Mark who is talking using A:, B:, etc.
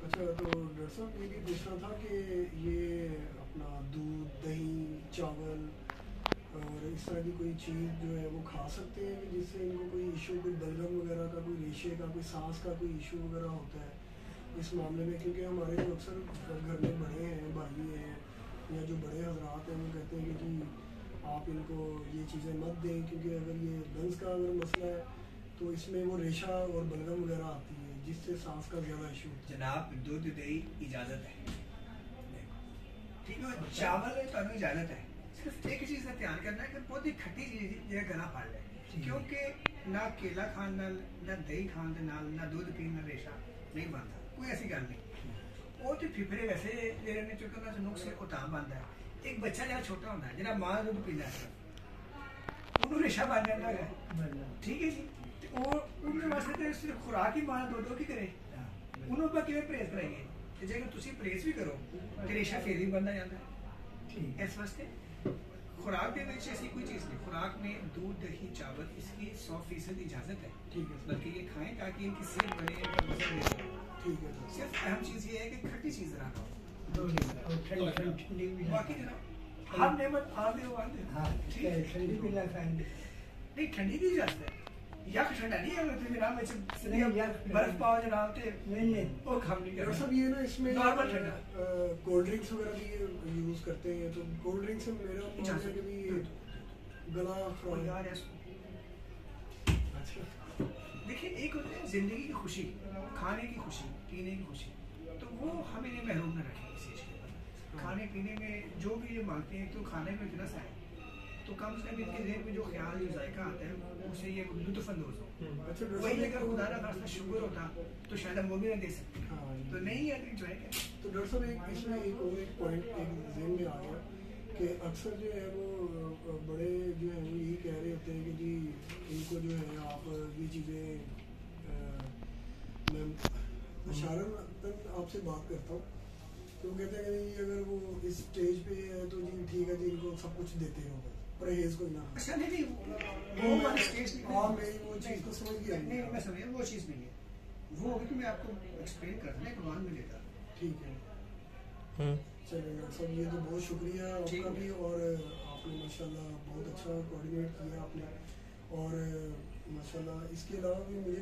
A: अच्छा, तो डॉक्टर साहब ये भी पूछना था कि ये अपना दूध, दही, चावल और इस तरह की कोई चीज़ जो है वो खा सकते हैं कि जिससे इनको कोई इशू, कोई बलगम वगैरह का, कोई रेशे का, कोई सांस का कोई इशू वगैरह होता है इस मामले में? क्योंकि हमारे जो अक्सर घर में बड़े हैं, भाई हैं या जो बड़े हजरात हैं, वो कहते हैं कि जी आप इनको ये चीज़ें मत दें क्योंकि अगर ये लंग्स का अगर मसला है तो इसमें वो रेशा और बलगम वगैरह आती है जिससे सांस का ज़्यादा इशू होता है।
B: जनाब दूध दही इजाजत है, ठीक है। चावल तो इजाजत है, सिर्फ एक चीज़ का ध्यान करना है कि बहुत ही खट्टी चीज़ ये गला फाड़ ले, क्योंकि ना केला खान ना दही खान ना दूध पीन ना रेशा नहीं बनता, कोई ऐसी गल नहीं। वो तो फिफरे वैसे जेने चुके ना नुक्स उतां बनता है। एक बच्चा जरा छोटा होता है, जरा मां दूध पींदा है उन्होंने रेशा बन जाता है, ठीक है जी। उन्होंने वास्ते सिर्फ खुराक ही मां दो की करे, उन्होंने पर किवें परहेज कराइए ते जेकर तुसी परहेज भी करो ते रेशा फिर भी बनना जाता है। इस वास्ते खुराक के विच ऐसी कोई चीज़ नहीं, खुराक में दूध दही चावल इसकी 100% इजाजत है,
A: ठीक है,
B: बल्कि ये खाएं ताकि इनकी सेहत बने, इनका वजन नहीं।
A: ठीक है।
B: सिर्फ अहम चीज़ ये है कि खट्टी चीज़ ना खाओ, बाकी जनाब हर नेमत आंदे हो आंदे।
C: हाँ, ठंडी भी ना खाएंगे।
B: नहीं ठंडी की इजाजत है, यख ठंडा नहीं है, तो जनाब में बर्फ पाओ जनाब ते
C: नहीं
B: वो हम नहीं
A: डॉक्टर
B: कर
A: साहब ये ना इसमें
B: नॉर्मल ठंडा
A: कोल्ड ड्रिंक्स वगैरह भी यूज़ करते हैं, तो कोल्ड ड्रिंक से मेरा मानना है कि भी गला खराब।
B: यार
A: अच्छा,
B: देखिए एक होता है जिंदगी की खुशी, खाने की खुशी, पीने की खुशी, तो वो हमें नहीं महरूम न रखें इस चीज़ के ऊपर। खाने पीने में जो भी ये मांगते हैं तो खाने में इतना सा है तो कम से कम इनके जहन में जो ख्याल जो जायका आता है उससे ये लुत्फानंदोज हो।
A: अच्छा
B: वही अगर खुदा ना खास्ता शुगर होता तो शायद हम वो भी ना दे सकते,
A: हाँ,
B: तो नहीं है एंजॉय करें।
A: तो डॉक्टर साहब एक इसमें एक और एक पॉइंट एक जहन में आ गया कि अक्सर जो है वो बड़े जो है वो यही कह रहे होते हैं कि जी इनको जो है आप ये चीज़ें मैं इशारतन आपसे बात करता हूँ तो वो कहते हैं कि नहीं अगर वो इस स्टेज पे है तो जी ठीक है जी इनको सब कुछ देते हो परहेज कोई ना।
B: अच्छा नहीं वो वाली स्टेज
A: हाँ मेरी वो चीज़ को समझ गया।
B: नहीं मैं समझ वो चीज़ नहीं है, वो होगी तो मैं आपको एक्सप्लेन कर देना कुरान में लेता।
A: ठीक है, चलिए डॉक्टर साहब ये तो बहुत शुक्रिया आपका भी, और आपने माशाल्लाह बहुत अच्छा कोऑर्डिनेट किया आपने, और माशाल्लाह इसके अलावा भी मुझे